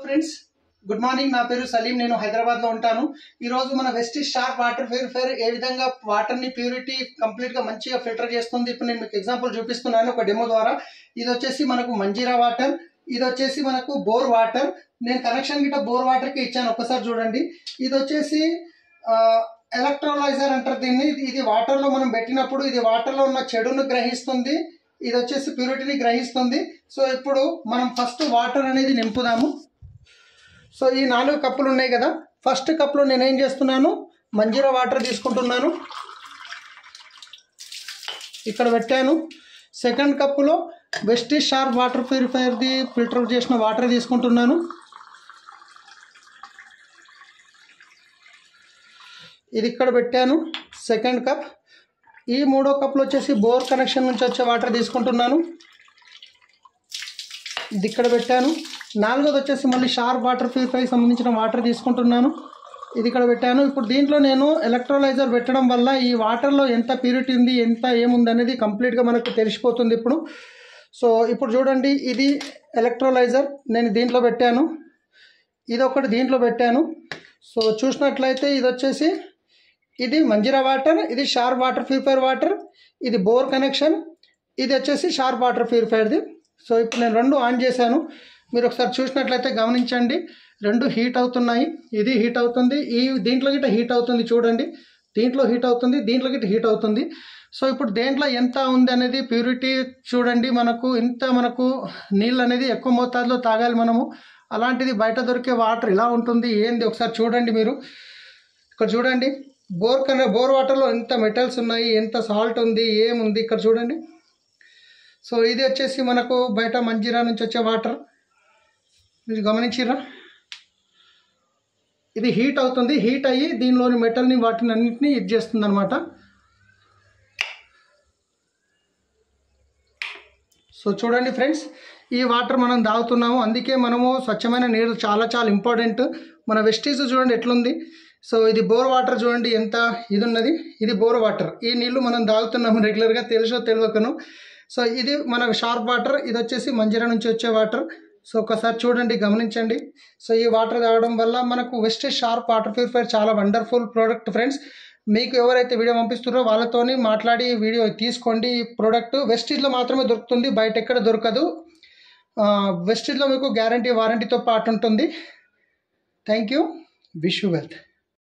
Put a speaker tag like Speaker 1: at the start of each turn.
Speaker 1: Friends, good morning. నా పేరు సలీం. నేను హైదరాబాద్ లో ఉంటాను. ఈ రోజు మన వెస్టీజ్ షార్ప్ వాటర్ ప్యూరిఫైయర్ ఏ విధంగా వాటర్ ని ప్యూరిటీ కంప్లీట్ గా మంచిగా ఫిల్టర్ చేస్తుంది ఇప్పుడు నేను మీకు ఎగ్జాంపుల్ చూపిస్తున్నాను ఒక డెమో ద్వారా. ఇది వచ్చేసి మనకు మంజీరా వాటర్, ఇది వచ్చేసి మనకు బోర్ వాటర్. నేను కనెక్షన్ గిట్ట బోర్ వాటర్ కి ఇచ్చాను, ఒకసారి చూడండి. ఇది వచ్చేసి ఎలక్ట్రోలైజర్ అంటారు దీన్ని. ఇది వాటర్ లో మనం పెట్టినప్పుడు ఇది వాటర్ లో ఉన్న చెడును గ్రహిస్తుంది, ఇది వచ్చేసి ప్యూరిటీని గ్రహిస్తుంది. సో ఇప్పుడు మనం ఫస్ట్ వాటర్ అనేది నింపుదాము. సో ఈ 4 కప్పులు ఉన్నాయి కదా, ఫస్ట్ కప్లో నేనేం చేస్తున్నాను, మంజీరా వాటర్ తీసుకుంటున్నాను, ఇక్కడ పెట్టాను. సెకండ్ కప్పులో వెస్టీజ్ షార్ప్ వాటర్ ప్యూరిఫైయర్ది ఫిల్టర్ చేసిన వాటర్ తీసుకుంటున్నాను, ఇది ఇక్కడ పెట్టాను. Second cup. ఈ 3వ కప్లో వచ్చేసి బోర్ కనెక్షన్ నుంచి వచ్చే వాటర్ తీసుకుంటున్నాను, ఇది ఇక్కడ పెట్టాను. 4వది వచ్చేసి మళ్ళీ షార్ప్ వాటర్ ప్యూరిఫైకి సంబంధించిన వాటర్ తీసుకుంటున్నాను, ఇది ఇక్కడ పెట్టాను. ఇప్పుడు దీంట్లో నేను ఎలక్ట్రోలైజర్ పెట్టడం వల్ల ఈ వాటర్లో ఎంత ప్యూరిటీ ఉంది, ఎంత ఏముంది అనేది కంప్లీట్గా మనకు తెలిసిపోతుంది ఇప్పుడు. సో ఇప్పుడు చూడండి, ఇది ఎలక్ట్రోలైజర్ నేను దీంట్లో పెట్టాను, ఇది ఒకటి దీంట్లో పెట్టాను. సో చూసినట్లయితే ఇది వచ్చేసి ఇది మంజీరా వాటర్, ఇది షార్ప్ వాటర్ ప్యూరిఫైయర్ వాటర్, ఇది బోర్ కనెక్షన్, ఇది వచ్చేసి షార్ప్ వాటర్ ప్యూరిఫైయర్ది. సో ఇప్పుడు నేను 2 ఆన్ చేశాను, మీరు ఒకసారి చూసినట్లయితే గమనించండి, 2 హీట్ అవుతున్నాయి. ఇది హీట్ అవుతుంది, ఈ దీంట్లో గిట్ట హీట్ అవుతుంది చూడండి, దీంట్లో హీట్ అవుతుంది, దీంట్లో గిట్ట హీట్ అవుతుంది. సో ఇప్పుడు దేంట్లో ఎంత ఉంది అనేది ప్యూరిటీ చూడండి. మనకు నీళ్ళు అనేది ఎక్కువ మోతాదులో తాగాలి మనము. అలాంటిది బయట దొరికే వాటర్ ఇలా ఉంటుంది ఏంది ఒకసారి చూడండి మీరు. ఇక్కడ చూడండి, బోర్ వాటర్లో ఎంత మెటల్స్ ఉన్నాయి, ఎంత సాల్ట్ ఉంది, ఏముంది ఇక్కడ చూడండి. సో ఇది వచ్చేసి మనకు బయట మంజీరా నుంచి వచ్చే వాటర్, మీరు గమనించిరా, ఇది హీట్ అవుతుంది, హీట్ అయ్యి దీనిలోని మెటల్ని వాటిని అన్నింటినీ ఇది చేస్తుంది అనమాట. సో చూడండి ఫ్రెండ్స్, ఈ వాటర్ మనం తాగుతున్నాము, అందుకే మనము స్వచ్ఛమైన నీరు చాలా చాలా ఇంపార్టెంట్. మన వెస్టీజ్ చూడండి ఎట్లుంది. సో ఇది బోర్ వాటర్ చూడండి ఎంత ఇది ఉన్నది, ఇది బోర్ వాటర్. ఈ నీళ్లు మనం తాగుతున్నాము రెగ్యులర్గా, తెలుసో తెలియకను. సో ఇది మన షార్ప్ వాటర్, ఇది వచ్చేసి మంజీరా నుంచి వచ్చే వాటర్. సో ఒకసారి చూడండి, గమనించండి. సో ఈ వాటర్ తాగడం వల్ల మనకు వెస్టీజ్ షార్ప్ వాటర్ ప్యూరిఫైయర్ చాలా వండర్ఫుల్ ప్రోడక్ట్ ఫ్రెండ్స్. మీకు ఎవరైతే వీడియో పంపిస్తున్నారో వాళ్ళతోని మాట్లాడి వీడియో తీసుకోండి. ఈ ప్రోడక్ట్ వెస్టీజ్లో మాత్రమే దొరుకుతుంది, బయట ఎక్కడ దొరకదు. వెస్టీజ్లో మీకు గ్యారంటీ వారంటీతో పాటు ఉంటుంది. Thank you. Wish you wealth.